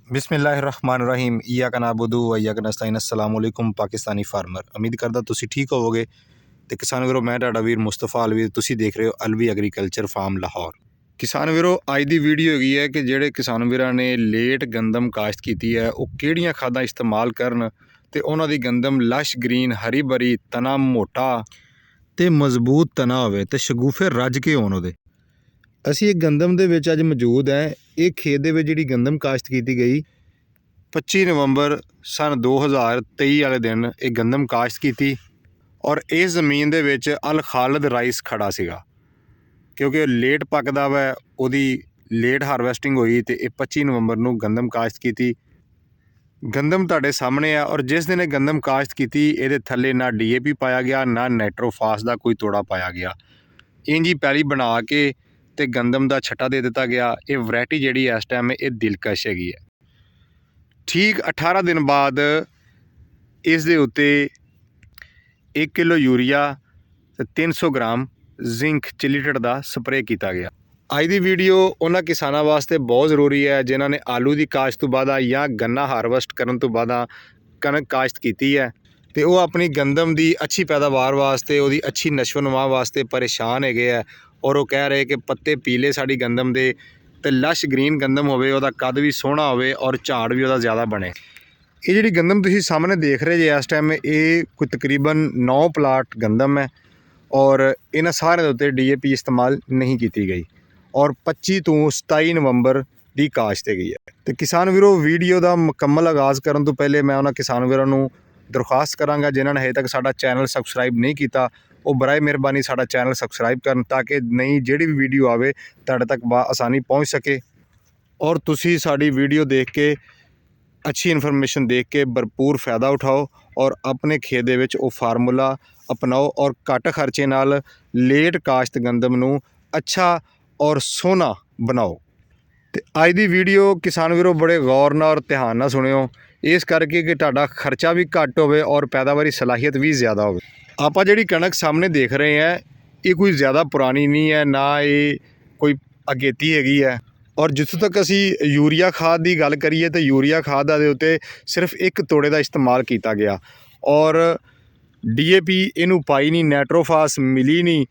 बिस्मिल्लाहिर्रहमानिर्रहीम इय्याका नअबुदु व इय्याका नस्तईन। अस्सलाम वालेकुम पाकिस्तानी फार्मर। उम्मीद करदा तुसी ठीक होवोगे। तो किसान वीरो मैं तुहाडा वीर मुस्तफा अलवी, तुसी देख रहे हो अलवी एग्रीकल्चर फार्म लाहौर। किसान वीरो अज दी वीडियो हैगी है कि जेड़े किसान वीरां ने लेट गंदम काश्त कीती है वो किहड़ियां खादां इस्तेमाल करन ते उन्हां दी गंदम लश ग्रीन हरी भरी तना मोटा ते मजबूत तना होवे ते शगुफे रज के होण उहदे। ਅਸੀਂ ਇਹ ਗੰਦਮ ਦੇ ਵਿੱਚ ਅੱਜ ਮੌਜੂਦ ਹੈ। ਇਹ ਖੇਤ ਦੇ ਵਿੱਚ ਜਿਹੜੀ ਗੰਦਮ ਕਾਸ਼ਤ ਕੀਤੀ ਗਈ 25 ਨਵੰਬਰ ਸਨ 2023 ਵਾਲੇ ਦਿਨ ਇਹ ਗੰਦਮ ਕਾਸ਼ਤ ਕੀਤੀ ਔਰ ਇਸ ਜ਼ਮੀਨ ਦੇ ਵਿੱਚ ਅਲ ਖਾਲਦ ਰਾਈਸ ਖੜਾ ਸੀਗਾ ਕਿਉਂਕਿ ਲੇਟ ਪੱਕਦਾ ਵਾ, ਉਹਦੀ ਲੇਟ ਹਾਰਵੈਸਟਿੰਗ ਹੋਈ ਤੇ ਇਹ 25 ਨਵੰਬਰ ਨੂੰ ਗੰਦਮ ਕਾਸ਼ਤ ਕੀਤੀ। ਗੰਦਮ ਤੁਹਾਡੇ ਸਾਹਮਣੇ ਆ ਔਰ ਜਿਸ ਦਿਨ ਇਹ ਗੰਦਮ ਕਾਸ਼ਤ ਕੀਤੀ ਇਹਦੇ ਥੱਲੇ ਨਾ DAP ਪਾਇਆ ਗਿਆ ਨਾ ਨਾਈਟ੍ਰੋਫਾਸ ਦਾ ਕੋਈ ਤੋੜਾ ਪਾਇਆ ਗਿਆ। ਇੰਜ ਹੀ ਪੈਲੀ ਬਣਾ ਕੇ ਤੇ ਗੰਦਮ ਦਾ ਛੱਟਾ ਦੇ ਦਿੱਤਾ ਗਿਆ। ਇਹ ਵੈਰਾਈਟੀ ਜਿਹੜੀ ਇਸ ਟਾਈਮ ਇਹ ਦਿਲਕਸ਼ ਹੈਗੀ ਹੈ। ਠੀਕ 18 ਦਿਨ ਬਾਅਦ ਇਸ ਦੇ ਉੱਤੇ 1 ਕਿਲੋ ਯੂਰੀਆ ਤੇ 300 ਗ੍ਰਾਮ ਜ਼ਿੰਕ ਚਿਲੀਟਡ ਦਾ ਸਪਰੇਅ ਕੀਤਾ ਗਿਆ। ਅੱਜ ਦੀ ਵੀਡੀਓ ਉਹਨਾਂ ਕਿਸਾਨਾਂ ਵਾਸਤੇ ਬਹੁਤ ਜ਼ਰੂਰੀ ਹੈ ਜਿਨ੍ਹਾਂ ਨੇ ਆਲੂ ਦੀ ਕਾਸ਼ਤ ਤੋਂ ਬਾਅਦ ਜਾਂ ਗੰਨਾ ਹਾਰਵੈਸਟ ਕਰਨ ਤੋਂ ਬਾਅਦ ਕਣਕ ਕਾਸ਼ਤ ਕੀਤੀ ਹੈ ਤੇ ਉਹ ਆਪਣੀ ਗੰਦਮ ਦੀ ਅੱਛੀ ਪੈਦਾਵਾਰ ਵਾਸਤੇ, ਉਹਦੀ ਅੱਛੀ ਨਸ਼ੋ ਨੁਮਾ ਵਾਸਤੇ ਪਰੇਸ਼ਾਨ ਹੈਗੇ ਆ ਔਰ ਉਹ ਕਹਿ ਰਹੇ ਕਿ ਪੱਤੇ ਪੀਲੇ ਸਾਡੀ ਗੰਦਮ ਦੇ ਤੇ ਲਸ਼ ਗ੍ਰੀਨ ਗੰਦਮ ਹੋਵੇ, ਉਹਦਾ ਕੱਦ ਵੀ ਸੋਹਣਾ ਹੋਵੇ ਔਰ ਝਾੜ ਵੀ ਉਹਦਾ ਜ਼ਿਆਦਾ ਬਣੇ। ਇਹ ਜਿਹੜੀ ਗੰਦਮ ਤੁਸੀਂ ਸਾਹਮਣੇ ਦੇਖ ਰਹੇ ਜੇ ਇਸ ਟਾਈਮ ਇਹ ਕੋਈ ਤਕਰੀਬਨ 9 ਪਲਾਟ ਗੰਦਮ ਹੈ ਔਰ ਇਹਨਾਂ ਸਾਰਿਆਂ ਦੇ ਉੱਤੇ DAP ਇਸਤੇਮਾਲ ਨਹੀਂ ਕੀਤੀ ਗਈ ਔਰ 25 ਤੋਂ 27 ਨਵੰਬਰ ਦੀ ਕਾਸ਼ਤ ਹੈਗੀ ਹੈ। ਤੇ ਕਿਸਾਨ ਵੀਰੋ ਵੀਡੀਓ ਦਾ ਮੁਕੰਮਲ ਆਗਾਜ਼ ਕਰਨ ਤੋਂ ਪਹਿਲੇ ਮੈਂ ਉਹਨਾਂ ਕਿਸਾਨ ਵੀਰਾਂ ਨੂੰ ਦਰਖਾਸਤ ਕਰਾਂਗਾ ਜਿਨ੍ਹਾਂ ਨੇ ਹਜੇ ਤੱਕ ਸਾਡਾ ਚੈਨਲ ਸਬਸਕ੍ਰਾਈਬ ਨਹੀਂ ਕੀਤਾ ਉਹ ਬਰਾਏ ਮਿਹਰਬਾਨੀ ਸਾਡਾ ਚੈਨਲ ਸਬਸਕ੍ਰਾਈਬ ਕਰਨ ਤਾਂ ਕਿ ਨਈ ਜਿਹੜੀ ਵੀ ਵੀਡੀਓ ਆਵੇ ਤੁਹਾਡੇ ਤੱਕ ਆਸਾਨੀ ਪਹੁੰਚ ਸਕੇ ਔਰ ਤੁਸੀਂ ਸਾਡੀ ਵੀਡੀਓ ਦੇਖ ਕੇ ਅੱਛੀ ਇਨਫੋਰਮੇਸ਼ਨ ਦੇਖ ਕੇ ਭਰਪੂਰ ਫਾਇਦਾ ਉਠਾਓ ਔਰ ਆਪਣੇ ਖੇਤ ਦੇ ਵਿੱਚ ਉਹ ਫਾਰਮੂਲਾ ਅਪਣਾਓ ਔਰ ਘੱਟ ਖਰਚੇ ਨਾਲ ਲੇਟ ਕਾਸ਼ਤ ਗੰਦਮ ਨੂੰ ਅੱਛਾ ਔਰ ਸੋਹਣਾ ਬਣਾਓ। ਤੇ ਅੱਜ ਦੀ ਵੀਡੀਓ ਕਿਸਾਨ ਵੀਰੋ ਬੜੇ ਗੌਰ ਨਾਲ ਔਰ ਧਿਆਨ ਨਾਲ ਸੁਣਿਓ ਇਸ ਕਰਕੇ ਕਿ ਤੁਹਾਡਾ ਖਰਚਾ ਵੀ ਘੱਟ ਹੋਵੇ ਔਰ ਪੈਦਾਵਾਰੀ ਸਲਾਹੀਅਤ ਵੀ ਜ਼ਿਆਦਾ ਹੋਵੇ। ਆਪਾਂ ਜਿਹੜੀ ਕਣਕ ਸਾਹਮਣੇ ਦੇਖ ਰਹੇ ਹਾਂ ਇਹ ਕੋਈ ਜ਼ਿਆਦਾ ਪੁਰਾਣੀ ਨਹੀਂ ਹੈ, ਨਾ ਇਹ ਕੋਈ ਅਗੇਤੀ ਹੈਗੀ ਹੈ ਔਰ ਜਿੱਥੋਂ ਤੱਕ ਅਸੀਂ ਯੂਰੀਆ ਖਾਦ ਦੀ ਗੱਲ ਕਰੀਏ ਤਾਂ ਯੂਰੀਆ ਖਾਦ ਦੇ ਉੱਤੇ ਸਿਰਫ ਇੱਕ ਤੋੜੇ ਦਾ ਇਸਤੇਮਾਲ ਕੀਤਾ ਗਿਆ ਔਰ DAP ਇਹਨੂੰ ਪਾਈ ਨਹੀਂ, ਨਾਈਟ੍ਰੋਫਾਸ ਮਿਲੀ ਨਹੀਂ।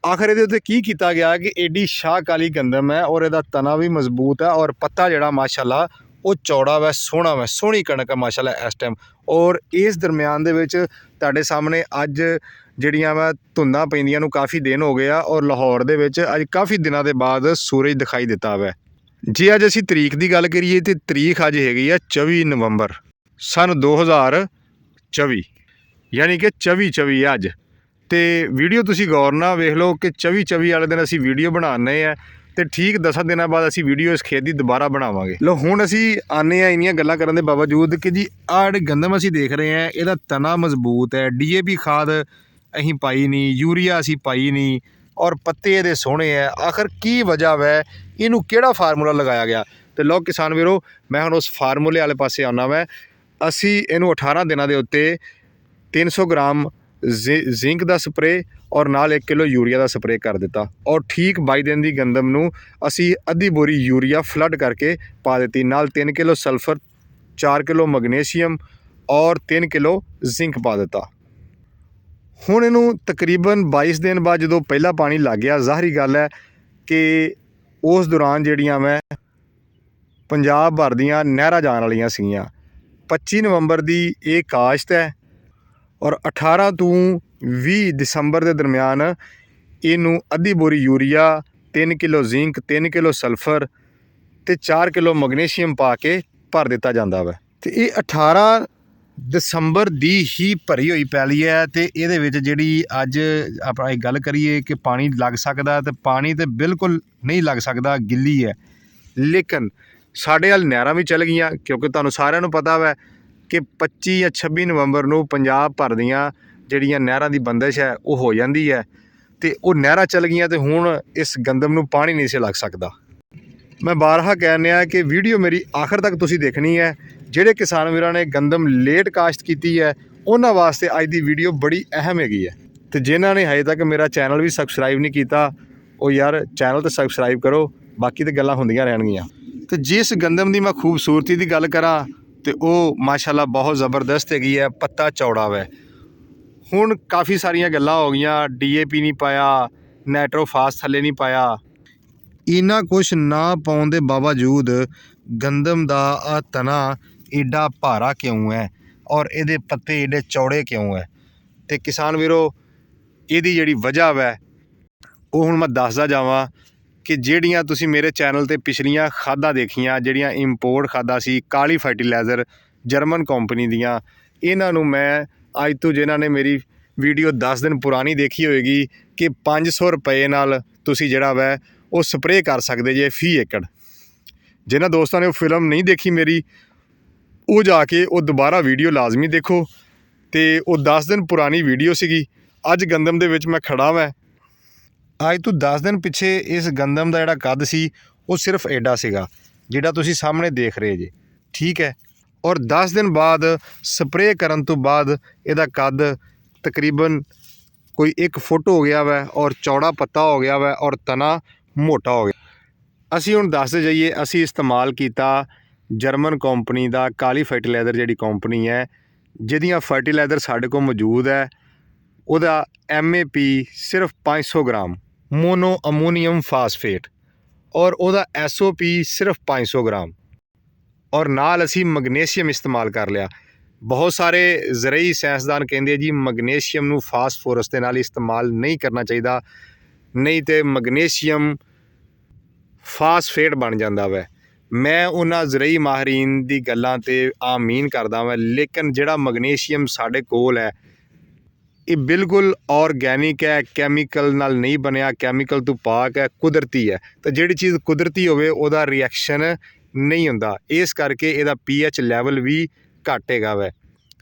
ਆਖਰ ਇਹਦੇ ਉੱਤੇ ਕੀ ਕੀਤਾ ਗਿਆ ਕਿ ਏਡੀ ਸ਼ਾਹਕਾਲੀ ਗੰਦਮ ਹੈ ਔਰ ਇਹਦਾ ਤਣਾ ਵੀ ਮਜ਼ਬੂਤ ਹੈ ਔਰ ਪੱਤਾ ਜਿਹੜਾ ਮਾਸ਼ਾਅੱਲਾ ਉਹ ਚੌੜਾ ਵੈ, ਸੋਹਣਾ ਵੈ, ਸੋਹਣੀ ਕਣਕ ਹੈ ਮਾਸ਼ਾਅੱਲਾ ਇਸ ਟਾਈਮ। ਔਰ ਇਸ ਦਰਮਿਆਨ ਦੇ ਵਿੱਚ ਤੁਹਾਡੇ ਸਾਹਮਣੇ ਅੱਜ ਜਿਹੜੀਆਂ ਵਾ ਧੁੰਦਾਂ ਪੈਂਦੀਆਂ ਨੂੰ ਕਾਫੀ ਦਿਨ ਹੋ ਗਏ ਆ ਔਰ ਲਾਹੌਰ ਦੇ ਵਿੱਚ ਅੱਜ ਕਾਫੀ ਦਿਨਾਂ ਦੇ ਬਾਅਦ ਸੂਰਜ ਦਿਖਾਈ ਦਿੱਤਾ ਵੈ। ਜੇ ਅੱਜ ਅਸੀਂ ਤਰੀਕ ਦੀ ਗੱਲ ਕਰੀਏ ਤਾਂ ਤਰੀਕ ਅੱਜ ਹੈਗੀ ਆ 24 ਨਵੰਬਰ ਸਨ 2024 ਯਾਨੀ ਕਿ 24 ਅੱਜ। ਤੇ ਵੀਡੀਓ ਤੁਸੀਂ ਗੌਰ ਨਾਲ ਵੇਖ ਲਓ ਕਿ 24 ਵਾਲੇ ਦਿਨ ਅਸੀਂ ਵੀਡੀਓ ਬਣਾਉਂਦੇ ਆ ਤੇ ਠੀਕ 10 ਦਿਨਾਂ ਬਾਅਦ ਅਸੀਂ ਵੀਡੀਓ ਇਸ ਖੇਤ ਦੀ ਦੁਬਾਰਾ ਬਣਾਵਾਂਗੇ। ਲੋ ਹੁਣ ਅਸੀਂ ਆਨੇ ਆ ਇੰਨੀਆਂ ਗੱਲਾਂ ਕਰਨ ਦੇ ਬਾਵਜੂਦ ਕਿ ਜੀ ਆਹ ਜਿਹੜੇ ਗੰਦਮ ਅਸੀਂ ਦੇਖ ਰਹੇ ਹਾਂ ਇਹਦਾ ਤਣਾ ਮਜ਼ਬੂਤ ਹੈ, DAP ਖਾਦ ਅਸੀਂ ਪਾਈ ਨਹੀਂ, ਯੂਰੀਆ ਅਸੀਂ ਪਾਈ ਨਹੀਂ ਔਰ ਪੱਤੇ ਇਹਦੇ ਸੋਹਣੇ ਹੈ। ਆਖਰ ਕੀ ਵਜ੍ਹਾ ਵੈ, ਇਹਨੂੰ ਕਿਹੜਾ ਫਾਰਮੂਲਾ ਲਗਾਇਆ ਗਿਆ? ਤੇ ਲੋ ਕਿਸਾਨ ਵੀਰੋ ਮੈਂ ਹੁਣ ਉਸ ਫਾਰਮੂਲੇ ਵਾਲੇ ਪਾਸੇ ਆਉਣਾ ਵੈ। ਅਸੀਂ ਇਹਨੂੰ 18 ਦਿਨਾਂ ਦੇ ਉੱਤੇ 300 ਗ੍ਰਾਮ ਜ਼ਿੰਕ ਦਾ ਸਪਰੇਅ ਔਰ ਨਾਲ 1 ਕਿਲੋ ਯੂਰੀਆ ਦਾ ਸਪਰੇਅ ਕਰ ਦਿੱਤਾ ਔਰ ਠੀਕ 22 ਦਿਨ ਦੀ ਗੰਦਮ ਨੂੰ ਅਸੀਂ ਅੱਧੀ ਬੋਰੀ ਯੂਰੀਆ ਫਲੱਡ ਕਰਕੇ ਪਾ ਦਿੱਤੀ, ਨਾਲ 3 ਕਿਲੋ ਸਲਫਰ, 4 ਕਿਲੋ ਮੈਗਨੀਸ਼ੀਅਮ ਔਰ 3 ਕਿਲੋ ਜ਼ਿੰਕ ਪਾ ਦਿੱਤਾ। ਹੁਣ ਇਹਨੂੰ ਤਕਰੀਬਨ 22 ਦਿਨ ਬਾਅਦ ਜਦੋਂ ਪਹਿਲਾ ਪਾਣੀ ਲੱਗ ਗਿਆ, ਜ਼ਾਹਰੀ ਗੱਲ ਹੈ ਕਿ ਉਸ ਦੌਰਾਨ ਜਿਹੜੀਆਂ ਮੈਂ ਪੰਜਾਬ ਭਰ ਦੀਆਂ ਨਹਿਰਾਂ ਜਾਣ ਵਾਲੀਆਂ ਸੀਗੀਆਂ। 25 ਨਵੰਬਰ ਦੀ ਇਹ ਕਾਸ਼ਤ ਹੈ ਔਰ 18 ਤੋਂ 20 ਦਸੰਬਰ ਦੇ ਦਰਮਿਆਨ ਇਹਨੂੰ ਅੱਧੀ ਬੋਰੀ urea, 3 kilo zinc, 3 kilo sulphur ਤੇ 4 ਕਿਲੋ ਮੈਗਨੀਸ਼ੀਅਮ ਪਾ ਕੇ ਭਰ ਦਿੱਤਾ ਜਾਂਦਾ ਵਾ। ਤੇ ਇਹ 18 ਦਸੰਬਰ ਦੀ ਹੀ ਭਰੀ ਹੋਈ ਪੈਲੀ ਹੈ ਤੇ ਇਹਦੇ ਵਿੱਚ ਜਿਹੜੀ ਅੱਜ ਆਪਾਂ ਇਹ ਗੱਲ ਕਰੀਏ ਕਿ ਪਾਣੀ ਲੱਗ ਸਕਦਾ ਤੇ ਪਾਣੀ ਤੇ ਬਿਲਕੁਲ ਨਹੀਂ ਲੱਗ ਸਕਦਾ, ਗਿੱਲੀ ਹੈ। ਲੇਕਿਨ ਸਾਡੇ ਵੱਲ ਨਹਿਰਾਂ ਵੀ ਚੱਲ ਗਈਆਂ ਕਿਉਂਕਿ ਤੁਹਾਨੂੰ ਸਾਰਿਆਂ ਨੂੰ ਪਤਾ ਵਾ ਕਿ 25 ਜਾਂ 26 ਨਵੰਬਰ ਨੂੰ ਪੰਜਾਬ ਭਰ ਦੀਆਂ ਜਿਹੜੀਆਂ ਨਹਿਰਾਂ ਦੀ ਬੰਦਿਸ਼ ਹੈ ਉਹ ਹੋ ਜਾਂਦੀ ਹੈ ਤੇ ਉਹ ਨਹਿਰਾਂ ਚੱਲ ਗਈਆਂ ਤੇ ਹੁਣ ਇਸ ਗੰਦਮ ਨੂੰ ਪਾਣੀ ਨਹੀਂ ਸੀ ਲੱਗ ਸਕਦਾ। ਮੈਂ ਬਾਰਹਾ ਕਹਿ ਰਿਹਾ ਕਿ ਵੀਡੀਓ ਮੇਰੀ ਆਖਰ ਤੱਕ ਤੁਸੀਂ ਦੇਖਣੀ ਹੈ। ਜਿਹੜੇ ਕਿਸਾਨ ਵੀਰਾਂ ਨੇ ਗੰਦਮ ਲੇਟ ਕਾਸ਼ਤ ਕੀਤੀ ਹੈ ਉਹਨਾਂ ਵਾਸਤੇ ਅੱਜ ਦੀ ਵੀਡੀਓ ਬੜੀ ਅਹਿਮ ਹੈਗੀ ਹੈ। ਤੇ ਜਿਨ੍ਹਾਂ ਨੇ ਹਜੇ ਤੱਕ ਮੇਰਾ ਚੈਨਲ ਵੀ ਸਬਸਕ੍ਰਾਈਬ ਨਹੀਂ ਕੀਤਾ ਉਹ ਯਾਰ ਚੈਨਲ ਤੇ ਸਬਸਕ੍ਰਾਈਬ ਕਰੋ, ਬਾਕੀ ਤੇ ਗੱਲਾਂ ਹੁੰਦੀਆਂ ਰਹਿਣਗੀਆਂ। ਤੇ ਜਿਸ ਗੰਦਮ ਦੀ ਮੈਂ ਖੂਬਸੂਰਤੀ ਦੀ ਗੱਲ ਕਰਾਂ ਤੇ ਉਹ ਮਾਸ਼ਾਅੱਲਾ ਬਹੁਤ ਜ਼ਬਰਦਸਤ ਹੈਗੀ ਹੈ। ਪੱਤਾ ਚੌੜਾ ਵੈ। ਹੁਣ ਕਾਫੀ ਸਾਰੀਆਂ ਗੱਲਾਂ ਹੋ ਗਈਆਂ, DAP ਨਹੀਂ ਪਾਇਆ, ਨਾਈਟ੍ਰੋਫਾਸ ਥੱਲੇ ਨਹੀਂ ਪਾਇਆ। ਇੰਨਾ ਕੁਛ ਨਾ ਪਾਉਣ ਦੇ ਬਾਵਜੂਦ ਗੰਦਮ ਦਾ ਆ ਤਣਾ ਏਡਾ ਭਾਰਾ ਕਿਉਂ ਹੈ ਔਰ ਇਹਦੇ ਪੱਤੇ ਏਡੇ ਚੌੜੇ ਕਿਉਂ ਹੈ? ਤੇ ਕਿਸਾਨ ਵੀਰੋ, ਇਹਦੀ ਜਿਹੜੀ ਵਜ੍ਹਾ ਵੈ ਉਹ ਹੁਣ ਮੈਂ ਦੱਸਦਾ ਜਾਵਾਂ ਕਿ ਜਿਹੜੀਆਂ ਤੁਸੀਂ ਮੇਰੇ ਚੈਨਲ ਤੇ ਪਿਛਲੀਆਂ ਖਾਦਾਂ ਦੇਖੀਆਂ, ਜਿਹੜੀਆਂ ਇੰਪੋਰਟ ਖਾਦਾਂ ਸੀ ਕਾਲੀ ਫਰਟੀਲਾਈਜ਼ਰ ਜਰਮਨ ਕੰਪਨੀ ਦੀਆਂ, ਇਹਨਾਂ ਨੂੰ ਮੈਂ ਅੱਜ ਤੋਂ, ਜਿਨ੍ਹਾਂ ਨੇ ਮੇਰੀ ਵੀਡੀਓ 10 ਦਿਨ ਪੁਰਾਣੀ ਦੇਖੀ ਹੋਏਗੀ, ਕਿ 500 ਰੁਪਏ ਨਾਲ ਤੁਸੀਂ ਜਿਹੜਾ ਵੈ ਉਹ ਸਪਰੇਅ ਕਰ ਸਕਦੇ ਜੇ ਫੀ ਏਕੜ। ਜਿਨ੍ਹਾਂ ਦੋਸਤਾਂ ਨੇ ਉਹ ਫਿਲਮ ਨਹੀਂ ਦੇਖੀ ਮੇਰੀ, ਉਹ ਜਾ ਕੇ ਉਹ ਦੁਬਾਰਾ ਵੀਡੀਓ ਲਾਜ਼ਮੀ ਦੇਖੋ। ਤੇ ਉਹ 10 ਦਿਨ ਪੁਰਾਣੀ ਵੀਡੀਓ ਸੀਗੀ। ਅੱਜ ਗੰਦਮ ਦੇ ਵਿੱਚ ਮੈਂ ਖੜਾ ਵੈਂ। ਅੱਜ ਤੋਂ 10 ਦਿਨ ਪਿੱਛੇ ਇਸ ਗੰਦਮ ਦਾ ਜਿਹੜਾ ਕੱਦ ਸੀ ਉਹ ਸਿਰਫ ਐਡਾ ਸੀਗਾ ਜਿਹੜਾ ਤੁਸੀਂ ਸਾਹਮਣੇ ਦੇਖ ਰਹੇ ਜੇ, ਠੀਕ ਹੈ। ਔਰ 10 ਦਿਨ ਬਾਅਦ ਸਪਰੇਅ ਕਰਨ ਤੋਂ ਬਾਅਦ ਇਹਦਾ ਕੱਦ ਤਕਰੀਬਨ ਕੋਈ 1 ਫੁੱਟ ਹੋ ਗਿਆ ਵੈ ਔਰ ਚੌੜਾ ਪੱਤਾ ਹੋ ਗਿਆ ਵੈ ਔਰ ਤਣਾ ਮੋਟਾ ਹੋ ਗਿਆ। ਅਸੀਂ ਹੁਣ ਦੱਸਦੇ ਜਾਈਏ, ਅਸੀਂ ਇਸਤੇਮਾਲ ਕੀਤਾ ਜਰਮਨ ਕੰਪਨੀ ਦਾ ਕਾਲੀ ਫਰਟੀਲਾਈਜ਼ਰ, ਜਿਹੜੀ ਕੰਪਨੀ ਹੈ ਜਿਹਦੀਆਂ ਫਰਟੀਲਾਈਜ਼ਰ ਸਾਡੇ ਕੋਲ ਮੌਜੂਦ ਹੈ, ਉਹਦਾ MAP ਸਿਰਫ 500 ਗ੍ਰਾਮ ਮੋਨੋ ਅਮੋਨੀਅਮ ਫਾਸਫੇਟ ਔਰ ਉਹਦਾ SOP ਸਿਰਫ 500 ਗ੍ਰਾਮ ਔਰ ਨਾਲ ਅਸੀਂ ਮੈਗਨੀਸ਼ੀਅਮ ਇਸਤੇਮਾਲ ਕਰ ਲਿਆ। ਬਹੁਤ ਸਾਰੇ ਜ਼ਰਈ ਸਾਇੰਸਦਾਨ ਕਹਿੰਦੇ ਜੀ ਮੈਗਨੀਸ਼ੀਅਮ ਨੂੰ ਫਾਸਫੋਰਸ ਦੇ ਨਾਲ ਇਸਤੇਮਾਲ ਨਹੀਂ ਕਰਨਾ ਚਾਹੀਦਾ, ਨਹੀਂ ਤੇ ਮੈਗਨੀਸ਼ੀਅਮ ਫਾਸਫੇਟ ਬਣ ਜਾਂਦਾ ਵੈ। ਮੈਂ ਉਹਨਾਂ ਜ਼ਰਈ ਮਾਹਰੀਨ ਦੀ ਗੱਲਾਂ ਤੇ ਆਮੀਨ ਕਰਦਾ ਵਾਂ, ਲੇਕਿਨ ਜਿਹੜਾ ਮੈਗਨੀਸ਼ੀਅਮ ਸਾਡੇ ਕੋਲ ਹੈ ਇਹ ਬਿਲਕੁਲ ਔਰਗੈਨਿਕ ਹੈ, ਕੈਮੀਕਲ ਨਾਲ ਨਹੀਂ ਬਣਿਆ, ਕੈਮੀਕਲ ਤੋਂ ਪਾਕ ਹੈ, ਕੁਦਰਤੀ ਹੈ। ਤਾਂ ਜਿਹੜੀ ਚੀਜ਼ ਕੁਦਰਤੀ ਹੋਵੇ ਉਹਦਾ ਰਿਐਕਸ਼ਨ ਨਹੀਂ ਹੁੰਦਾ, ਇਸ ਕਰਕੇ ਇਹਦਾ pH ਲੈਵਲ ਵੀ ਘੱਟ ਹੈਗਾ ਵੈ।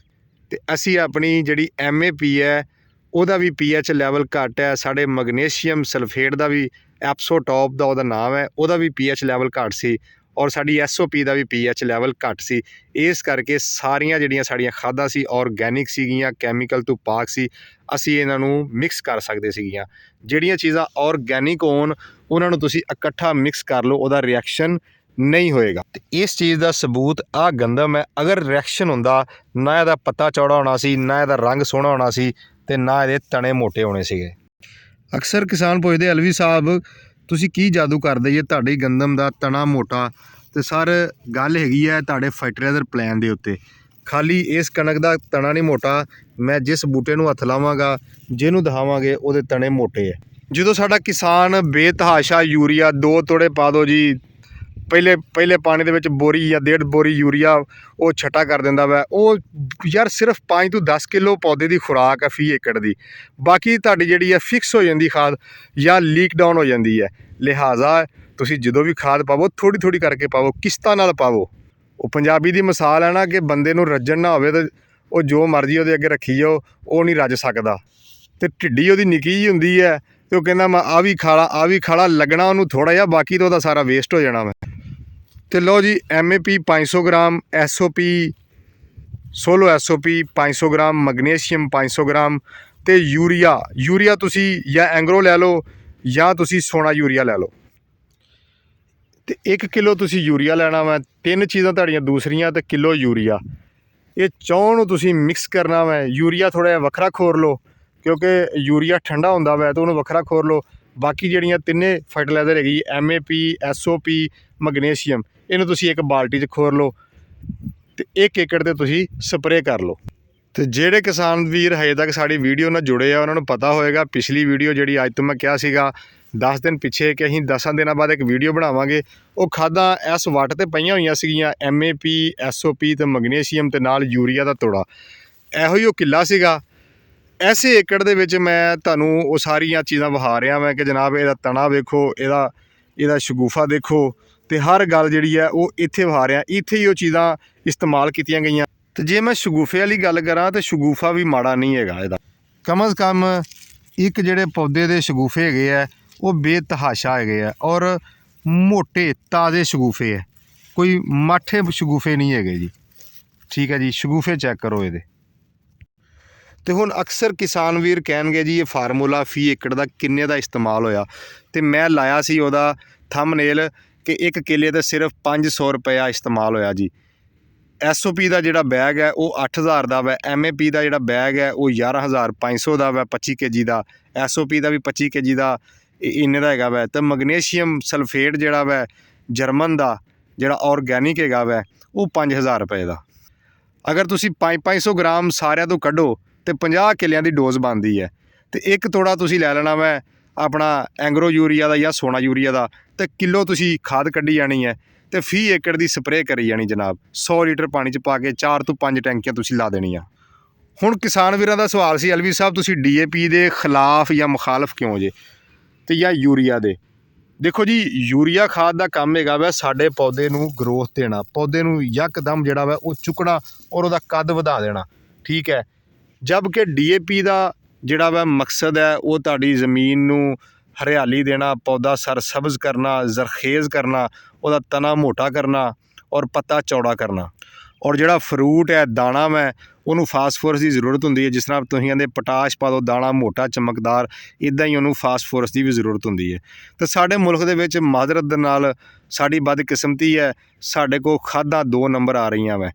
ਤੇ ਅਸੀਂ ਆਪਣੀ ਜਿਹੜੀ MAP ਹੈ ਉਹਦਾ ਵੀ pH ਲੈਵਲ ਘੱਟ ਹੈ। ਸਾਡੇ ਮੈਗਨੀਸ਼ੀਅਮ ਸਲਫੇਟ ਦਾ ਵੀ, ਐਪਸੋਟੋਪ ਦਾ ਉਹਦਾ ਨਾਮ ਹੈ, ਉਹਦਾ ਵੀ pH ਲੈਵਲ ਘੱਟ ਸੀ ਔਰ ਸਾਡੀ SOP ਦਾ ਵੀ pH ਲੈਵਲ ਘੱਟ ਸੀ। ਇਸ ਕਰਕੇ ਸਾਰੀਆਂ ਜਿਹੜੀਆਂ ਸਾਡੀਆਂ ਖਾਦਾਂ ਸੀ ਔਰਗੈਨਿਕ ਸੀਗੀਆਂ, ਕੈਮੀਕਲ ਤੋਂ ਪਾਕ ਸੀ, ਅਸੀਂ ਇਹਨਾਂ ਨੂੰ ਮਿਕਸ ਕਰ ਸਕਦੇ ਸੀਗੀਆਂ। ਜਿਹੜੀਆਂ ਚੀਜ਼ਾਂ ਔਰਗੈਨਿਕ ਹੋਣ ਉਹਨਾਂ ਨੂੰ ਤੁਸੀਂ ਇਕੱਠਾ ਮਿਕਸ ਕਰ ਲਓ, ਉਹਦਾ ਰਿਐਕਸ਼ਨ ਨਹੀਂ ਹੋਏਗਾ। ਤੇ ਇਸ ਚੀਜ਼ ਦਾ ਸਬੂਤ ਆਹ ਗੰਦਮ ਹੈ। ਅਗਰ ਰਿਐਕਸ਼ਨ ਹੁੰਦਾ, ਨਾ ਇਹਦਾ ਪੱਤਾ ਚੌੜਾ ਹੋਣਾ ਸੀ, ਨਾ ਇਹਦਾ ਰੰਗ ਸੋਹਣਾ ਹੋਣਾ ਸੀ, ਤੇ ਨਾ ਇਹਦੇ ਤਣੇ ਮੋਟੇ ਹੋਣੇ ਸੀਗੇ। ਅਕਸਰ ਕਿਸਾਨ ਪੁੱਛਦੇ, ਅਲਵੀ ਸਾਹਿਬ ਤੁਸੀਂ ਕੀ ਜਾਦੂ ਕਰਦੇ ਜੇ ਤੁਹਾਡੀ ਗੰਦਮ ਦਾ ਤਣਾ ਮੋਟਾ? ਤੇ ਸਰ ਗੱਲ ਹੈਗੀ ਹੈ ਤੁਹਾਡੇ ਫਰਟੀਲਾਈਜ਼ਰ ਪਲਾਨ ਦੇ ਉੱਤੇ। ਖਾਲੀ ਇਸ ਕਣਕ ਦਾ ਤਣਾ ਨਹੀਂ ਮੋਟਾ, ਮੈਂ ਜਿਸ ਬੂਟੇ ਨੂੰ ਹੱਥ ਲਾਵਾਂਗਾ, ਜਿਹਨੂੰ ਦਿਖਾਵਾਂਗੇ ਉਹਦੇ ਤਣੇ ਮੋਟੇ ਹੈ। ਜਦੋਂ ਸਾਡਾ ਕਿਸਾਨ ਬੇਤਹਾਸ਼ਾ ਯੂਰੀਆ 2 ਤੋੜੇ ਪਾ ਦਿਓ ਜੀ, ਪਹਿਲੇ ਪਾਣੀ ਦੇ ਵਿੱਚ ਬੋਰੀ ਜਾਂ 1.5 ਬੋਰੀ ਯੂਰੀਆ ਉਹ ਛੱਟਾ ਕਰ ਦਿੰਦਾ ਵਾ। ਉਹ ਯਾਰ ਸਿਰਫ 5 ਤੋਂ 10 ਕਿਲੋ ਪੌਦੇ ਦੀ ਖੁਰਾਕ ਹੈ ਫੀ ਏਕੜ ਦੀ। ਬਾਕੀ ਤੁਹਾਡੀ ਜਿਹੜੀ ਹੈ ਫਿਕਸ ਹੋ ਜਾਂਦੀ ਖਾਦ ਜਾਂ ਲੀਕ ਡਾਊਨ ਹੋ ਜਾਂਦੀ ਹੈ। ਲਿਹਾਜ਼ਾ ਤੁਸੀਂ ਜਦੋਂ ਵੀ ਖਾਦ ਪਾਵੋ ਥੋੜ੍ਹੀ ਥੋੜ੍ਹੀ ਕਰਕੇ ਪਾਵੋ, ਕਿਸ਼ਤਾਂ ਨਾਲ ਪਾਵੋ। ਉਹ ਪੰਜਾਬੀ ਦੀ ਮਿਸਾਲ ਹੈ ਨਾ ਕਿ ਬੰਦੇ ਨੂੰ ਰੱਜਣ ਨਾ ਹੋਵੇ ਤਾਂ ਉਹ ਜੋ ਮਰਜ਼ੀ ਉਹਦੇ ਅੱਗੇ ਰੱਖੀ ਜਾਓ, ਉਹ ਨਹੀਂ ਰੱਜ ਸਕਦਾ। ਤੇ ਢਿੱਡੀ ਉਹਦੀ ਨਿੱਕੀ ਜਿਹੀ ਹੁੰਦੀ ਹੈ ਤੇ ਉਹ ਕਹਿੰਦਾ ਮੈਂ ਆਹ ਵੀ ਖਾਲਾ ਲੱਗਣਾ ਉਹਨੂੰ ਥੋੜ੍ਹਾ ਜਿਹਾ, ਬਾਕੀ ਤਾਂ ਉਹਦਾ ਸਾਰਾ ਵੇਸਟ ਹੋ ਜਾਣਾ ਵਾ। ਤੇ ਲਓ ਜੀ, MAP 500 gram, SOP solo SOP 500 gram, magnesium 500 gram ਤੇ ਯੂਰੀਆ ਤੁਸੀਂ ਜਾਂ ਐਂਗਰੋ ਲੈ ਲਓ ਜਾਂ ਤੁਸੀਂ ਸੋਨਾ ਯੂਰੀਆ ਲੈ ਲਓ। ਤੇ 1 ਕਿਲੋ ਤੁਸੀਂ ਯੂਰੀਆ ਲੈਣਾ ਵਾ, 3 ਚੀਜ਼ਾਂ ਤੁਹਾਡੀਆਂ ਦੂਸਰੀਆਂ ਤੇ ਕਿਲੋ ਯੂਰੀਆ। ਇਹ ਚੌਂ ਨੂੰ ਤੁਸੀਂ ਮਿਕਸ ਕਰਨਾ ਵਾ। ਯੂਰੀਆ ਥੋੜ੍ਹਾ ਜਿਹਾ ਵੱਖਰਾ ਖੋਰ ਲਓ ਕਿਉਂਕਿ ਯੂਰੀਆ ਠੰਡਾ ਹੁੰਦਾ ਵਾ, ਤਾਂ ਉਹਨੂੰ ਵੱਖਰਾ ਖੋਰ ਲਓ। ਬਾਕੀ ਜਿਹੜੀਆਂ ਤਿੰਨੇ ਫਰਟੀਲਾਈਜ਼ਰ ਹੈਗੀ MAP, SOP, ਮੈਗਨੀਸ਼ੀਅਮ, ਇਹਨੂੰ ਤੁਸੀਂ ਇੱਕ ਬਾਲਟੀ 'ਚ ਖੋਰ ਲਓ ਤੇ 1 ਏਕੜ 'ਤੇ ਤੁਸੀਂ ਸਪਰੇਅ ਕਰ ਲਓ। ਤੇ ਜਿਹੜੇ ਕਿਸਾਨ ਵੀਰ ਹਜੇ ਤੱਕ ਸਾਡੀ ਵੀਡੀਓ ਨਾਲ ਜੁੜੇ ਆ ਉਹਨਾਂ ਨੂੰ ਪਤਾ ਹੋਏਗਾ, ਪਿਛਲੀ ਵੀਡੀਓ ਜਿਹੜੀ ਅੱਜ ਤੋਂ ਮੈਂ ਕਿਹਾ ਸੀਗਾ 10 ਦਿਨ ਪਿੱਛੇ ਕਿ ਅਸੀਂ 10 ਦਿਨਾਂ ਬਾਅਦ ਇੱਕ ਵੀਡੀਓ ਬਣਾਵਾਂਗੇ, ਉਹ ਖਾਦਾਂ ਇਸ ਵੱਟ 'ਤੇ ਪਈਆਂ ਹੋਈਆਂ ਸੀਗੀਆਂ, MAP, SOP ਤੇ ਮੈਗਨੀਸ਼ੀਅਮ ਤੇ ਨਾਲ ਯੂਰੀਆ ਦਾ ਤੋੜਾ। ਇਹੋ ਹੀ ਉਹ ਕਿੱਲਾ ਸੀਗਾ। ਐਸੇ ਏਕੜ ਦੇ ਵਿੱਚ ਮੈਂ ਤੁਹਾਨੂੰ ਉਹ ਸਾਰੀਆਂ ਚੀਜ਼ਾਂ ਵਿਖਾ ਰਿਹਾ ਮੈਂ ਕਿ ਜਨਾਬ ਇਹਦਾ ਤਣਾ ਵੇਖੋ, ਇਹਦਾ ਸ਼ਗੂਫਾ ਦੇਖੋ, ਤੇ ਹਰ ਗੱਲ ਜਿਹੜੀ ਹੈ ਉਹ ਇੱਥੇ ਵਿਖਾ ਰਿਹਾ। ਇੱਥੇ ਹੀ ਉਹ ਚੀਜ਼ਾਂ ਇਸਤੇਮਾਲ ਕੀਤੀਆਂ ਗਈਆਂ। ਤੇ ਜੇ ਮੈਂ ਸ਼ਗੂਫੇ ਵਾਲੀ ਗੱਲ ਕਰਾਂ ਤਾਂ ਸ਼ਗੂਫਾ ਵੀ ਮਾੜਾ ਨਹੀਂ ਹੈਗਾ ਇਹਦਾ। ਕਮ ਅਜ਼ ਕਮ ਇੱਕ ਜਿਹੜੇ ਪੌਦੇ ਦੇ ਸ਼ਗੂਫੇ ਹੈਗੇ ਆ ਉਹ ਬੇਤਹਾਸ਼ਾ ਹੈਗੇ ਆ ਔਰ ਮੋਟੇ ਤਾਜ਼ੇ ਸ਼ਗੂਫੇ ਹੈ, ਕੋਈ ਮਾਠੇ ਸ਼ਗੂਫੇ ਨਹੀਂ ਹੈਗੇ ਜੀ। ਠੀਕ ਹੈ ਜੀ, ਸ਼ਗੂਫੇ ਚੈੱਕ ਕਰੋ ਇਹਦੇ। ਤੇ ਹੁਣ ਅਕਸਰ ਕਿਸਾਨ ਵੀਰ ਕਹਿਣਗੇ ਜੀ ਇਹ ਫਾਰਮੂਲਾ ਫੀ ਏਕੜ ਦਾ ਕਿੰਨੇ ਦਾ ਇਸਤੇਮਾਲ ਹੋਇਆ, ਤੇ ਮੈਂ ਲਾਇਆ ਸੀ ਉਹਦਾ ਥੰਬਨੇਲ ਕਿ ਇੱਕ ਕਿੱਲੇ ਤੇ ਸਿਰਫ 500 ਰੁਪਇਆ ਇਸਤੇਮਾਲ ਹੋਇਆ ਜੀ। SOP ਦਾ ਜਿਹੜਾ ਬੈਗ ਹੈ ਉਹ 8000 ਦਾ ਵਾ, MAP ਦਾ ਜਿਹੜਾ ਬੈਗ ਹੈ ਉਹ 11500 ਦਾ ਵਾ 25 kg ਦਾ, SOP ਦਾ ਵੀ 25 kg ਦਾ ਇੰਨੇ ਦਾ ਹੈਗਾ ਵਾ। ਅਤੇ ਮੈਗਨੀਸ਼ੀਅਮ ਸਲਫੇਟ ਜਿਹੜਾ ਵਾ ਜਰਮਨ ਦਾ ਜਿਹੜਾ ਔਰਗੈਨਿਕ ਹੈਗਾ ਵਾ ਉਹ 5000 ਰੁਪਏ ਦਾ। ਅਗਰ ਤੁਸੀਂ 500 ਗ੍ਰਾਮ ਸਾਰਿਆਂ ਤੋਂ ਕੱਢੋ ਤਾਂ 50 ਕਿੱਲਿਆਂ ਦੀ ਡੋਜ਼ ਬਣਦੀ ਹੈ। ਅਤੇ ਇੱਕ ਤੋੜਾ ਤੁਸੀਂ ਲੈ ਲੈਣਾ ਵਾ ਆਪਣਾ ਐਂਗਰੋ ਯੂਰੀਆ ਦਾ ਜਾਂ ਸੋਨਾ ਯੂਰੀਆ ਦਾ, ਅਤੇ ਕਿਲੋ ਤੁਸੀਂ ਖਾਦ ਕੱਢੀ ਜਾਣੀ ਹੈ ਅਤੇ ਫੀ ਏਕੜ ਦੀ ਸਪਰੇਅ ਕਰੀ ਜਾਣੀ ਜਨਾਬ। 100 ਲੀਟਰ ਪਾਣੀ 'ਚ ਪਾ ਕੇ 4 ਤੋਂ 5 ਟੈਂਕੀਆਂ ਤੁਸੀਂ ਲਾ ਦੇਣੀਆਂ। ਹੁਣ ਕਿਸਾਨ ਵੀਰਾਂ ਦਾ ਸਵਾਲ ਸੀ, ਅਲਵੀ ਸਾਹਿਬ ਤੁਸੀਂ DAP ਦੇ ਖਿਲਾਫ ਜਾਂ ਮੁਖਾਲਫ ਕਿਉਂ ਜੇ ਅਤੇ ਜਾਂ ਯੂਰੀਆ ਦੇ? ਦੇਖੋ ਜੀ, ਯੂਰੀਆ ਖਾਦ ਦਾ ਕੰਮ ਹੈਗਾ ਵਾ ਸਾਡੇ ਪੌਦੇ ਨੂੰ ਗਰੋਥ ਦੇਣਾ, ਪੌਦੇ ਨੂੰ ਯਕਦਮ ਜਿਹੜਾ ਵਾ ਉਹ ਚੁੱਕਣਾ ਔਰ ਉਹਦਾ ਕੱਦ ਵਧਾ ਦੇਣਾ, ਠੀਕ ਹੈ। ਜਦ ਕਿ DAP ਦਾ ਜਿਹੜਾ ਵਾ ਮਕਸਦ ਹੈ ਉਹ ਤੁਹਾਡੀ ਜ਼ਮੀਨ ਨੂੰ ਹਰਿਆਲੀ ਦੇਣਾ, ਪੌਦਾ ਸਰਸਬਜ਼ ਕਰਨਾ, ਜ਼ਰਖੇਜ਼ ਕਰਨਾ, ਉਹਦਾ ਤਣਾ ਮੋਟਾ ਕਰਨਾ ਔਰ ਪੱਤਾ ਚੌੜਾ ਕਰਨਾ। ਔਰ ਜਿਹੜਾ ਫਰੂਟ ਹੈ, ਦਾਣਾ ਮੈਂ ਉਹਨੂੰ ਫਾਸਫੋਰਸ ਦੀ ਜ਼ਰੂਰਤ ਹੁੰਦੀ ਹੈ। ਜਿਸ ਤਰ੍ਹਾਂ ਤੁਸੀਂ ਕਹਿੰਦੇ ਪੋਟਾਸ਼ ਪਾ ਦਿਓ, ਦਾਣਾ ਮੋਟਾ ਚਮਕਦਾਰ, ਇੱਦਾਂ ਹੀ ਉਹਨੂੰ ਫਾਸਫੋਰਸ ਦੀ ਵੀ ਜ਼ਰੂਰਤ ਹੁੰਦੀ ਹੈ। ਅਤੇ ਸਾਡੇ ਮੁਲਕ ਦੇ ਵਿੱਚ ਮਾਜ਼ਰਤ ਦੇ ਨਾਲ ਸਾਡੀ ਬਦਕਿਸਮਤੀ ਹੈ, ਸਾਡੇ ਕੋਲ ਖਾਦਾਂ 2 ਨੰਬਰ ਆ ਰਹੀਆਂ ਵੈ।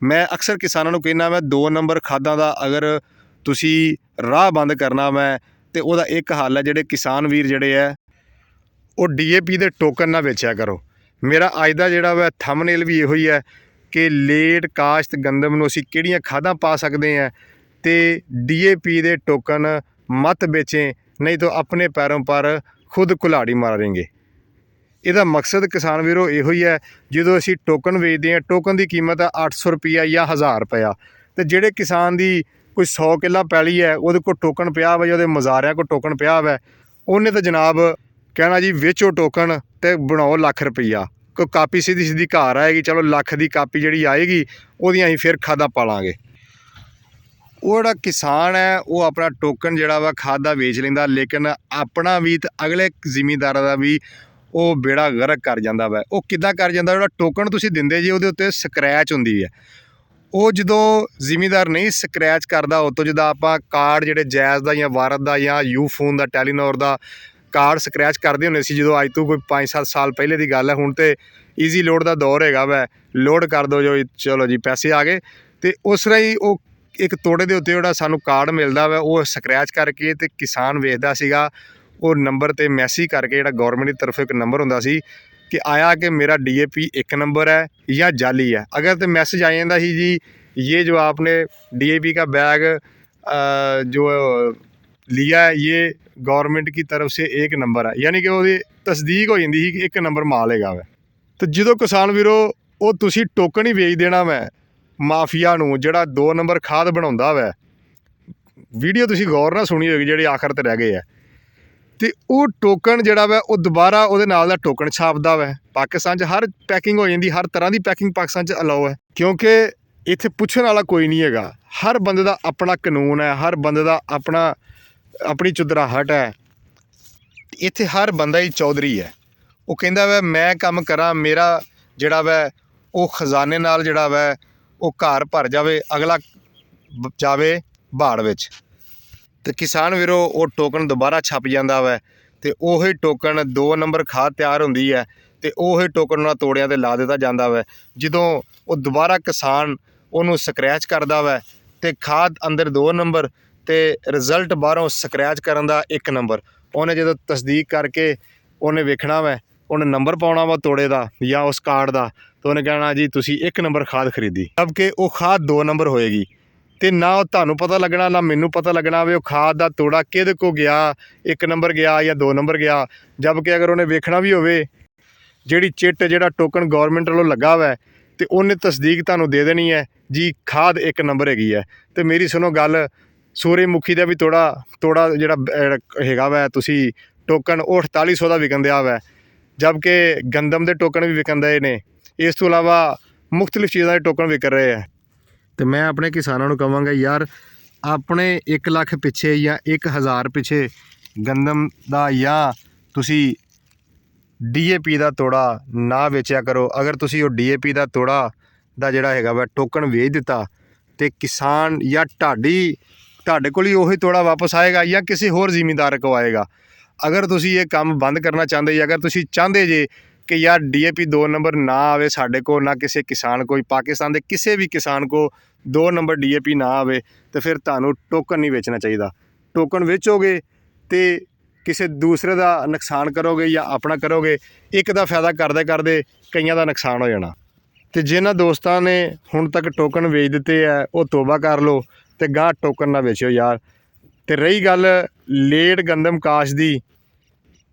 ਮੈਂ ਅਕਸਰ ਕਿਸਾਨਾਂ ਨੂੰ ਕਹਿੰਦਾ ਮੈਂ 2 ਨੰਬਰ ਖਾਦਾਂ ਦਾ ਅਗਰ ਤੁਸੀਂ ਰਾਹ ਬੰਦ ਕਰਨਾ ਵੈ ਅਤੇ ਉਹਦਾ ਇੱਕ ਹੱਲ ਹੈ, ਜਿਹੜੇ ਕਿਸਾਨ ਵੀਰ ਜਿਹੜੇ ਹੈ ਉਹ DAP ਦੇ ਟੋਕਨ ਨਾ ਵੇਚਿਆ ਕਰੋ। ਮੇਰਾ ਅੱਜ ਦਾ ਜਿਹੜਾ ਵਾ ਥੰਬਨੇਲ ਵੀ ਇਹੋ ਹੀ ਹੈ ਕਿ ਲੇਟ ਕਾਸ਼ਤ ਗੰਦਮ ਨੂੰ ਅਸੀਂ ਕਿਹੜੀਆਂ ਖਾਦਾਂ ਪਾ ਸਕਦੇ ਹਾਂ, ਅਤੇ DAP ਦੇ ਟੋਕਨ ਮਤ ਵੇਚें, ਨਹੀਂ ਤਾਂ ਆਪਣੇ ਪੈਰੋਂ ਪਰ ਖੁਦ ਕੁल्हाड़ी ਮਾरेंगे। ਇਹਦਾ ਮਕਸਦ ਕਿਸਾਨ ਵੀਰੋ ਇਹੋ ਹੀ ਹੈ। ਜਦੋਂ ਅਸੀਂ ਟੋਕਨ ਵੇਚਦੇ ਹਾਂ, ਟੋਕਨ ਦੀ ਕੀਮਤ ਹੈ 800 ਰੁਪਈਆ ਜਾਂ 1000 ਰੁਪਇਆ, ਅਤੇ ਜਿਹੜੇ ਕਿਸਾਨ ਦੀ ਕੋਈ 100 ਕਿੱਲਾ ਪੈਲੀ ਹੈ ਉਹਦੇ ਕੋਲ ਟੋਕਨ ਪਿਆ ਵਾ ਜਾਂ ਉਹਦੇ ਮਜ਼ਾਰਿਆਂ ਕੋਲ ਟੋਕਨ ਪਿਆ ਵਾ, ਉਹਨੇ ਤਾਂ ਜਨਾਬ ਕਹਿਣਾ ਜੀ ਵੇਚੋ ਟੋਕਨ ਅਤੇ ਬਣਾਓ ਲੱਖ ਰੁਪਈਆ। ਕੋਈ ਕਾਪੀ ਸਿੱਧੀ ਘਰ ਆਏਗੀ, ਚਲੋ ਲੱਖ ਦੀ ਕਾਪੀ ਜਿਹੜੀ ਆਏਗੀ ਉਹਦੀਆਂ ਅਸੀਂ ਫਿਰ ਖਾਦਾਂ ਪਾਲਾਂਗੇ। ਉਹ ਜਿਹੜਾ ਕਿਸਾਨ ਹੈ ਉਹ ਆਪਣਾ ਟੋਕਨ ਜਿਹੜਾ ਵਾ ਖਾਦ ਦਾ ਵੇਚ ਲੈਂਦਾ, ਲੇਕਿਨ ਆਪਣਾ ਵੀ ਅਤੇ ਅਗਲੇ ਜ਼ਿਮੀਂਦਾਰਾਂ ਦਾ ਵੀ ਉਹ ਬੇੜਾ ਗਰਕ ਕਰ ਜਾਂਦਾ ਵਾ। ਉਹ ਕਿੱਦਾਂ ਕਰ ਜਾਂਦਾ? ਜਿਹੜਾ ਟੋਕਨ ਤੁਸੀਂ ਦਿੰਦੇ ਜੀ ਉਹਦੇ ਉੱਤੇ ਸਕਰੈਚ ਹੁੰਦੀ ਹੈ। ਉਹ ਜਦੋਂ ਜ਼ਿਮੀਂਦਾਰ ਨਹੀਂ ਸਕਰੈਚ ਕਰਦਾ, ਉਹ ਤੋਂ ਜਿੱਦਾਂ ਆਪਾਂ ਕਾਰਡ ਜਿਹੜੇ ਜੈਜ਼ ਦਾ ਜਾਂ ਵਾਰਦ ਦਾ ਜਾਂ ਯੂਫੋਨ ਦਾ, ਟੈਲੀਨੋਰ ਦਾ ਕਾਰਡ ਸਕਰੈਚ ਕਰਦੇ ਹੁੰਦੇ ਸੀ ਜਦੋਂ ਅੱਜ ਤੋਂ ਕੋਈ 5-7 ਸਾਲ ਪਹਿਲੇ ਦੀ ਗੱਲ ਹੈ। ਹੁਣ ਤਾਂ ਈਜ਼ੀ ਲੋਡ ਦਾ ਦੌਰ ਹੈਗਾ ਵੈ, ਲੋਡ ਕਰ ਦਿਓ ਜੋ ਚਲੋ ਜੀ ਪੈਸੇ ਆ ਗਏ। ਅਤੇ ਉਸ ਤਰ੍ਹਾਂ ਹੀ ਉਹ ਇੱਕ ਤੋੜੇ ਦੇ ਉੱਤੇ ਜਿਹੜਾ ਸਾਨੂੰ ਕਾਰਡ ਮਿਲਦਾ ਵਾ ਉਹ ਸਕਰੈਚ ਕਰਕੇ ਅਤੇ ਕਿਸਾਨ ਵੇਚਦਾ ਸੀਗਾ ਉਹ ਨੰਬਰ 'ਤੇ ਮੈਸੇਜ ਕਰਕੇ, ਜਿਹੜਾ ਗੌਰਮੈਂਟ ਦੀ ਤਰਫੋਂ ਇੱਕ ਨੰਬਰ ਹੁੰਦਾ ਸੀ कि आया कि मेरा DAP 1 नंबर है या जाली है। अगर तो मैसेज आ जाता ही जी ये जो आपने DAP का बैग जो लिया है ये गौरमेंट की तरफ से 1 नंबर है, यानी कि वो तस्दीक हो जाती कि 1 नंबर माल हैगा वै। तो जो किसान वीरो वो तुसी टोकन ही बेच देना वै माफिया नूं जिहड़ा 2 नंबर खाद बनाउंदा वै। वीडियो तुसी गौर नाल सुनी होगी जिहड़ी आखिर ते रह गए है। तो वो टोकन जोड़ा वै वो दोबारा वो नाल दा टोकन छापदा वै। पाकिस्तान हर पैकिंग हो जाती, हर तरह की पैकिंग पाकिस्तान अलाउ है, क्योंकि इत्थे पुछण वाला कोई नहीं हैगा। हर बंदे दा अपना कानून है, हर बंदे दा अपना अपनी चुदराहट है। इत्थे हर बंदा ही चौधरी है। वो कहंदा वै मैं काम करा, मेरा जोड़ा वै वो खजाने नाल जोड़ा वै वो घर भर जावे, अगला जावे बाड़ विच। तो किसान वीरो वो टोकन दोबारा छप जाता वै। तो उही टोकन 2 नंबर खाद तैयार होंदी है तो उही टोकन उन्हां तोड़ियां ते ला दिता जाता वै। जदों वो दोबारा किसान उन्होंने स्क्रैच करता वै तो खाद अंदर 2 नंबर तो रिजल्ट बाहरों स्क्रैच करन दा 1 नंबर। उन्हें जो तस्दीक करके उन्हें वेखना वै, उन्हें नंबर पाउणा वा तोड़े का या उस कार्ड का, तो उन्हें कहना जी तुसी 1 नंबर खाद खरीदी, जबकि वो खाद 2 नंबर होएगी। तो ना तुहानूं पता लगना ना मैनूं पता लगना भी वो खाद का तोड़ा किहदे को गया, 1 नंबर गया या 2 नंबर गया। जबकि अगर उन्हें वेखना भी होवे जिहड़ी चिट जिहड़ा टोकन गौरमेंट वालों लगा हुआ है तो उन्हें तस्दीक तुहानूं दे देनी है जी खाद 1 नंबर हैगी है। तो मेरी सुनो गल, सूर्यमुखी का भी तोड़ा जिहड़ा हैगा वै तुसी टोकन वो 4800 का विकन दिया वै, जबकि गंदम के टोकन भी विकन दे ने। इस तो इलावा मुख्तलिफ चीज़ों के टोकन विक रहे हैं। तो मैं अपने किसानों को कहांगा यार अपने 1 लाख पिछे या 1000 पिछे गंदम का या तुसी DAP का तोड़ा ना बेचा करो। अगर तुसी वो DAP का तोड़ा का जिहड़ा हैगा वा टोकन वेच दिता तो किसान या तुहाडे कोल ही उही तोड़ा वापस आएगा या किसी होर जिमींदार को आएगा। अगर तुसी ये काम बंद करना चाहते, अगर तुसी चाहते जे कि यार DAP 2 नंबर ना आवे साढ़े को, ना किसी किसान को, पाकिस्तान के किसी भी किसान को 2 नंबर DAP ना आवे, तो फिर तुहानू टोकन नहीं बेचना चाहिए। टोकन बेचोगे तो किसी दूसरे का नुकसान करोगे या अपना करोगे, एक का फायदा करते करते कईयां का नुकसान हो जाना। तो जिन्होंने दोस्तों ने हुण तक टोकन बेच दिते है वो तौबा कर लो, तो गाह टोकन ना बेचो यार। तो रही गल लेट गंदम काश की,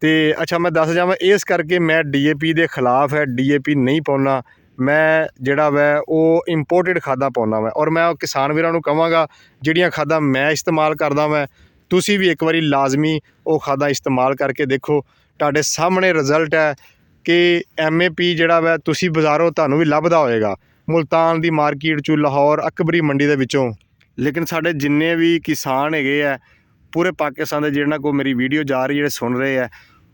तो अच्छा मैं दस जावां इस करके मैं DAP के खिलाफ है, DAP नहीं पाउंदा। मैं जिहड़ा वै वो इंपोर्टेड खादां पाउंदा वै, और मैं किसान वीरां नूं कहांगा जिहड़ियां खादां मैं इस्तेमाल करदा वै तुसीं भी एक वारी लाजमी वो खादां इस्तेमाल करके देखो। तुहाडे सामने रिजल्ट है कि MAP जिहड़ा वै तुसीं बाज़ारों तुहानूं भी लभदा होएगा, मुल्तान दी मार्केट चों, लाहौर अकबरी मंडी दे विचों। लेकिन साडे जिन्ने भी किसान हैगे आ पूरे पाकिस्तान दे, जिन्हां कोल मेरी वीडियो जा रही है, जिहड़े सुन रहे हैं,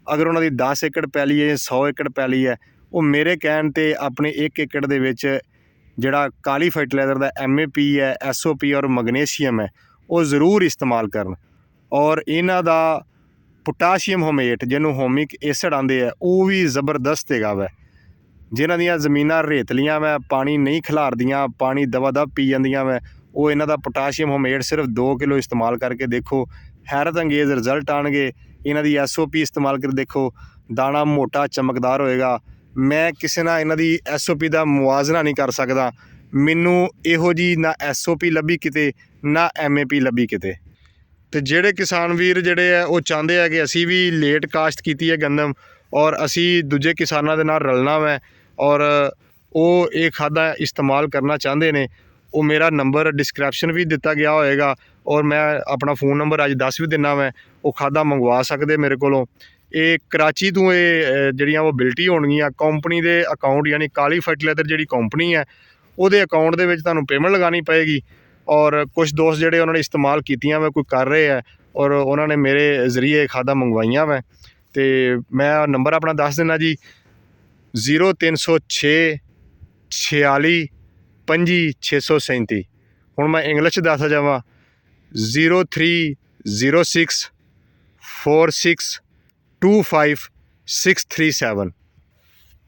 अगर उन्हां दी 10 एकड़ पैली है, 100 एकड़ पैली है, वो मेरे कहण ते अपने 1 एकड़ दे विच जिहड़ा काली फर्टिलाइज़र दा MAP है, SOP और मैग्नीशियम है, वो ज़रूर इस्तेमाल करन। और इन्हां दा पोटाशियम होमेट जिन्हों होमिक एसिड आंदे है वो भी जबरदस्त हैगा वै। जिन्हां दियां ज़मीनां रेतलियां वै, पानी नहीं खिलारदियां, पानी दवा दव पी जांदियां वै, वो इन्हां दा पोटाशियम होमेट सिर्फ 2 किलो इस्तेमाल करके देखो, हैरत अंगेज़ रिजल्ट आउणगे। इन्हां दी SOP इस्तेमाल कर देखो, दाना मोटा चमकदार होएगा। मैं किसी नाल इन्हां दी SOP दा मुआजना नहीं कर सकदा, मैनू इहो जी ना SOP लभी किते, ना MAP लभी किते। तो जिहड़े किसान वीर जिहड़े है वो चाहते हैं कि असी भी लेट काश्त की है गंदम, और असी दूजे किसानों के नाल रलना वै और वो ये खादा इस्तेमाल करना चाहते हैं, वो मेरा नंबर डिस्क्रिप्शन भी दिता गया होएगा, और मैं अपना फ़ोन नंबर अज दस भी दिना मैं, वो खादा मंगवा सकते मेरे कोलों। ये कराची तो ये जिहड़ियां वो बिल्टी होणगियां कंपनी के अकाउंट, यानी काली फर्टिलाइज़र जिहड़ी कंपनी है उहदे अकाउंट दे विच तुहानूं पेमेंट लगानी पएगी। और कुछ दोस्त जिहड़े उन्होंने इस्तेमाल कीतियां वै, कोई कर रहे हैं, और उन्होंने मेरे जरिए खादा मंगवाइयां वै। तो मैं नंबर अपना दस दिना जी, 0306 46 25 637। हुण मैं इंग्लिश दस जावां, 0306 46 25 637।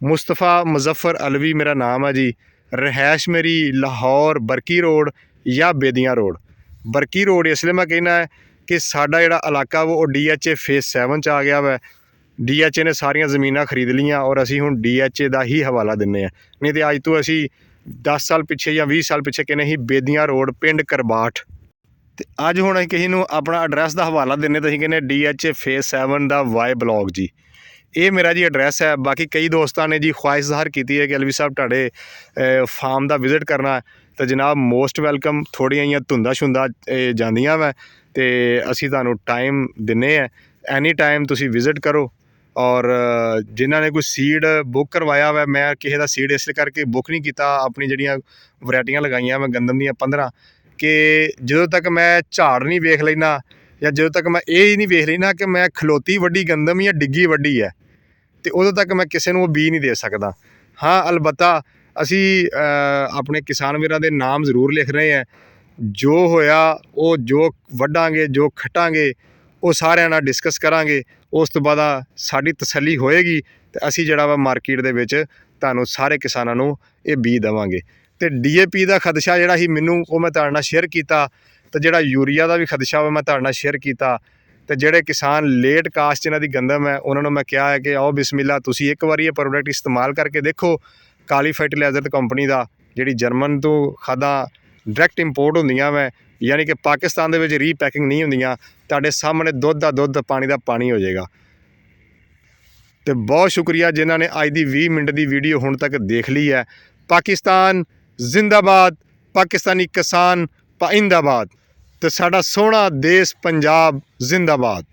मुस्तफ़ा मुज़फ़र अलवी मेरा नाम है जी। रहायश मेरी लाहौर बरकी रोड या बेदियाँ रोड। बरकी रोड इसलिए मैं कहना है कि साडा जिहड़ा इलाका वो DHA फेज़ 7 च आ गया वै। DHA ने सारियां ज़मीनां खरीद लियां और असी हुण DHA दा ही हवाला दिन्ने, नहीं तो अज तो असी 10 साल पिछे या 20 साल पिछे कहने ही बेदियाँ रोड पिंड करबाठ। तो अज हुण असीं किसी नूं अपना एड्रैस का हवाला दिन्ने तो असीं कहने DHA फेज़ 7 दा Y ब्लॉक जी। ये मेरा जी एड्रैस है। बाकी कई दोस्तों ने जी ख्वाहिश ज़ाहिर की है कि अलवी साहब तुहाडे फार्म का विजिट करना, तो जनाब मोस्ट वैलकम। थोड़ियां जिहियां धुंदा शुंदा जांदियां वै, तो असी तुहानूं टाइम दिन्ने हैं, एनी टाइम तुसीं विजिट करो। और जिन्हां ने कोई सीड बुक करवाया वै, मैं किसी का सीड इस करके बुक नहीं किया, अपनी जिहड़ियां वैरायटियां लगाइयां मैं गंदम दियां 15, कि ਜਦੋਂ तक मैं झाड़ नहीं वेख लेना या ਜਦੋਂ तक मैं ये ही नहीं वेख लेना कि मैं खलोती वड्डी गंदम या डिग्गी वड्डी है, तो उदों तक मैं किसी नूं बी नहीं दे सकदा। हाँ अलबत्ता असी अपने किसान वीरां दे नाम जरूर लिख रहे हैं। जो होया वो जो वड्डांगे, जो खटांगे, वो सारिਆਂ नाल डिस्कस करांगे। उस तो बाद साडी तसल्ली होएगी तो असी जिहड़ा वा मार्केट दे विच तुहानूं सारे किसानां नूं ये बी देवांगे। तो DAP का खदशा जिहड़ा ही मैनूं वो मैं तुहाडे नाल शेयर कीता, तो जिहड़ा यूरिया का भी खदशा वो मैं तुहाडे नाल शेयर कीता। तो जिहड़े किसान लेट कास्ट इन्हां दी गंदम है उन्होंने मैं कहा है कि आओ बिस्मिल्ला तुसीं एक बार ये प्रोडक्ट इस्तेमाल करके देखो, काली फर्टिलाइज़र कंपनी का, जिहड़ी जर्मन तो खादां डायरैक्ट इंपोर्ट होंदियां वै, यानी कि पाकिस्तान दे विच रीपैकिंग नहीं होंदियां। तुहाडे सामने दुध दा दुध, पानी दा पानी हो जाएगा। तो बहुत शुक्रिया जिन्हां ने अज दी 20 मिनट की वीडियो हुण तक देख ली है। पाकिस्तान जिंदाबाद, पाकिस्तानी किसान पाइंदाबाद, तो साडा सोहना देश पंजाब जिंदाबाद।